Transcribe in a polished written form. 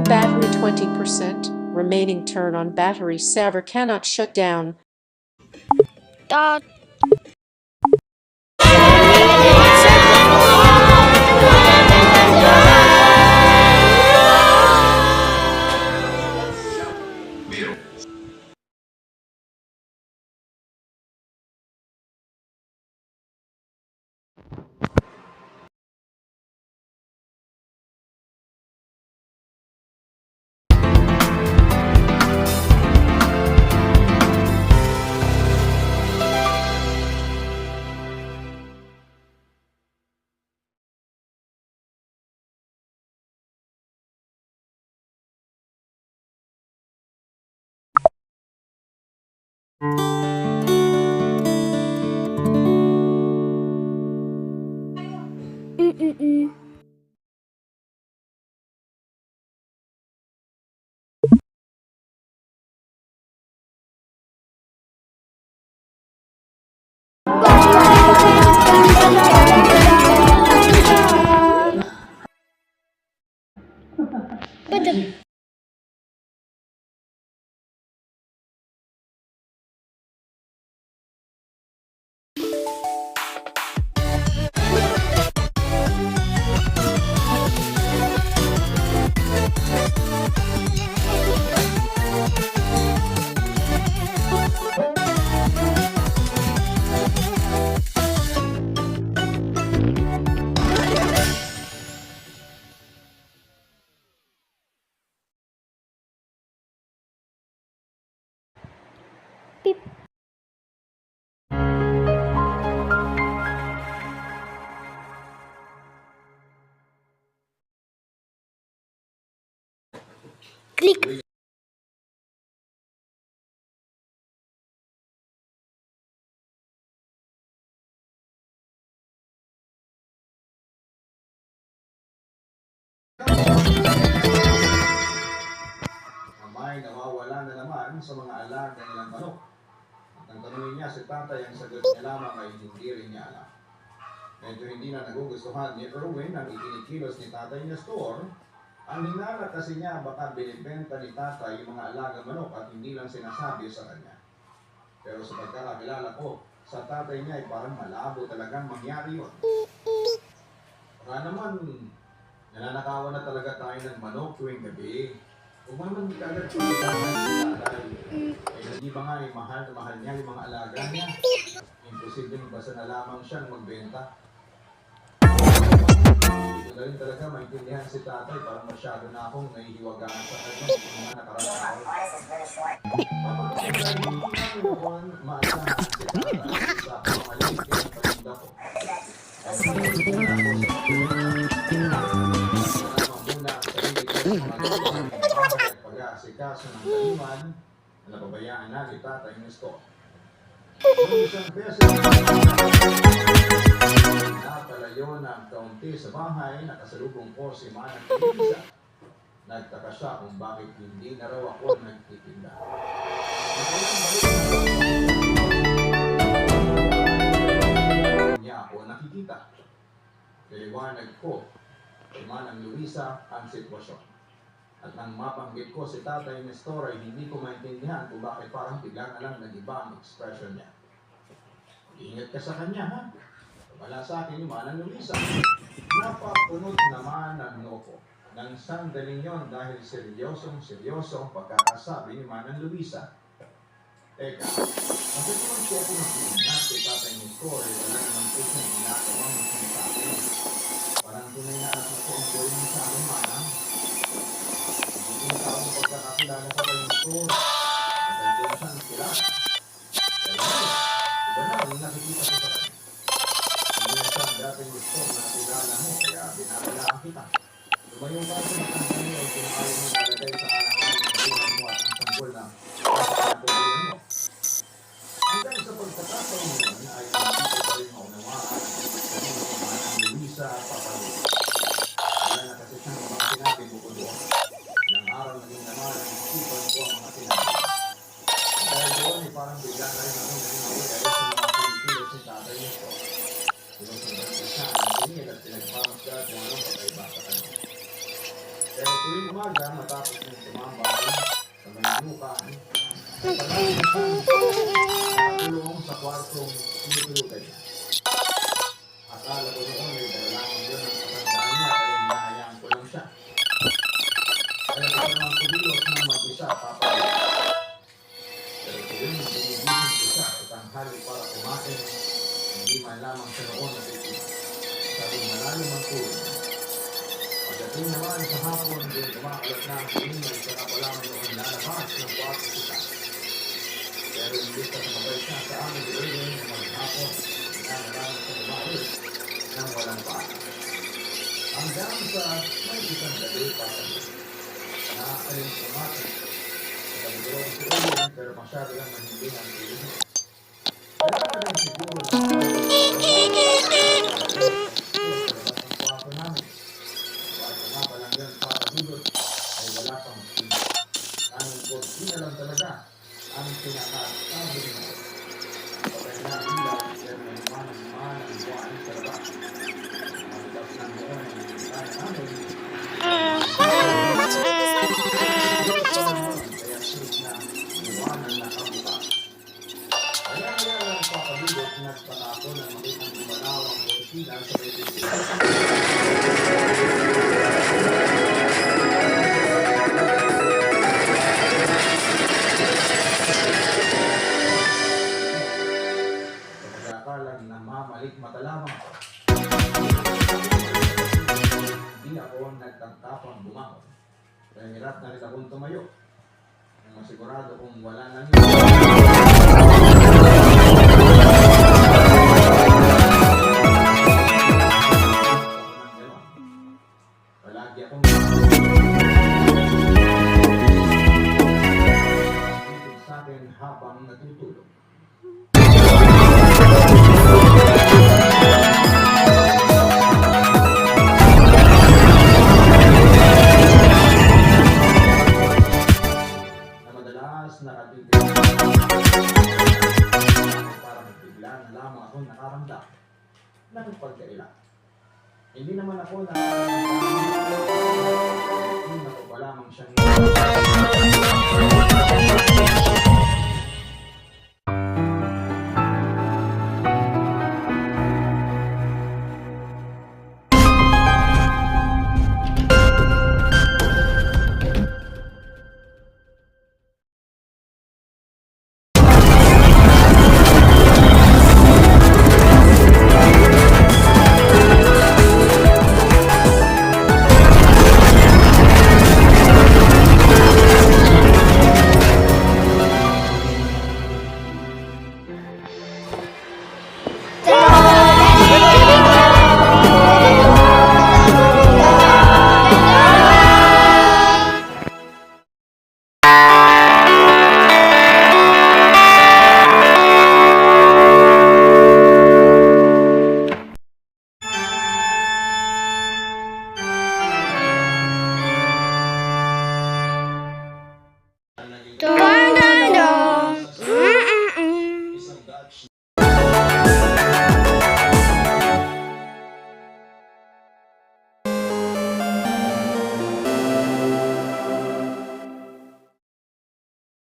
battery 20%. Remaining turn on battery saver cannot shut down. Dot. Beep. Click. May nawawala na naman sa mga alaga nilang manok. At ang tanongin niya si tatay, ang sagot niya lamang ay hindi rin niya alam. Medyo hindi na nagugustuhan ni Erwin ang ikinikilos ni tatay niya store. Ang hinala kasi niya baka binibenta ni tatay yung mga alaga manok at hindi lang sinasabi sa kanya. Pero sa pagkakakilala ko, sa tatay niya ay parang malabo talagang mangyari yun. Baka naman, nananakawan na talaga tayo ng manok tuwing gabi. Kung naman agad si tatay, hindi ba nga mahal na mahal niya yung mga alaga niya? Imposibleng basta na lamang siyang magbenta. Hindi ko na rin talaga maintindihan si tatay, parang masyado na akong nahihiwagaan sa kanya sa mga nakarang araw. Papakasal hindi naman maasahan si tatay sa pamaliit ng paninda ko. Ay muna ang sarili ko sa mga pag-aasikaso ng taliman na napabayaan na ni tatay ni Scott. Nung isang beses napalayo ng kaunti sa bahay, nakasalubong ko si Manang Elisa. Nagtaka siya kung bakit hindi na raw ako nagtitinda. Niya ako nakikita. Niliwanag ko kay Manang Luisa ang sitwasyon. At nang mapanggit ko si tatay Nestor ay hindi ko maintindihan kung bakit parang bigla na lang nag-iba ang expression niya. Ingat ka sa kanya, ha? Wala sa akin yung Manang Luisa. Napapunot naman ang noo ko ng sandaling yon dahil seryoso ang pagkakasabi ni Manang Luisa. Teka, bakit naman siya ako nakiingat kay tatay Nestor ay wala naman po siyang ginagawang masama sa akin. Parang tunay na anak ko ang gawin mo sa akin, Manang. Hindi tao ang pagkakakilala sa kanyang store. At ang siyang sila. Pero iba na ang nakikita ko sa kanya. Hindi na siyang dating gusto na kilala mo, kaya binabalaan kita. Lumayo ka sa matangkang niyo kung ayaw mo nalagay sa alang-alang ng tulad mo at ang sanggol na pagkakatuloy mo. Hanggang sa pagkakataon mo ay hindi ko rin maunawaan sa mga Manang Luisa Papaluto. Wala na kasi siyang ibang sinabi bukod doon. Ilang araw naging naman ang isipan ko ang mga sinabi. At dahil doon ay parang bigla na rin ako naging mawala sa mga pinipilos ni tatay nito. Sinusundan ko siya ang tingin at pinagpamasdan kung anong kakaiba sa kanya. Pero tuwing umaga, matapos niyang tumambay sa may nukan, palagi siyang nakakulong sa kwartong tinutulugan niya. Akala ko noon ay dahil lamang yun ang katandaan niya, kaya hinahayaan ko lang siya. Kaya ko naman kumilos ng mag-isa, papalala. Pero tuwing binigising ko siya sa tanghali para kumain, hindi man lamang siya noon natitip. Sabi malalim ang tulog. Pagdating naman sa hapon, din umakalat na ang ingay sa kapalaman noon lalabas ng kwarto kita. Pero hindi sa sumabay siya sa aming gawin ng mga hapon na maraming sa umalis nang walang paalam. Hanggang sa may isang gabi pasabi na aling sumatin. Nagkaroon si Owen pero masyado lang mahimbing ang tulong. Kaya ka rin siguro na kwarto namin. Kwarto nga palang yan para hudot ay wala pang pina. Aming kortina lang talaga. Aming pinakasabi nito. Pagkaya na ilaw, pero may manang buwan sa labas. Malabas ng noon ang bintana namin. Kaya sulit na iwanan na kabukas. Kaya lang papabulot nagpatako na makitang gumalaw ang kortina sa may pagkakalang na mamalik mata lamang ako. Hindi ako nagtangkapang bumangon. Kaya hirap na rin akong tumayo. Nang masigurado kung wala na niyo. Palagi akong sa akin habang natutulog. Nakatitig parang bigla na lamang ako nakaramdam ng pagkaila. Hindi naman ako nakaramdam na ako pa lamang siyang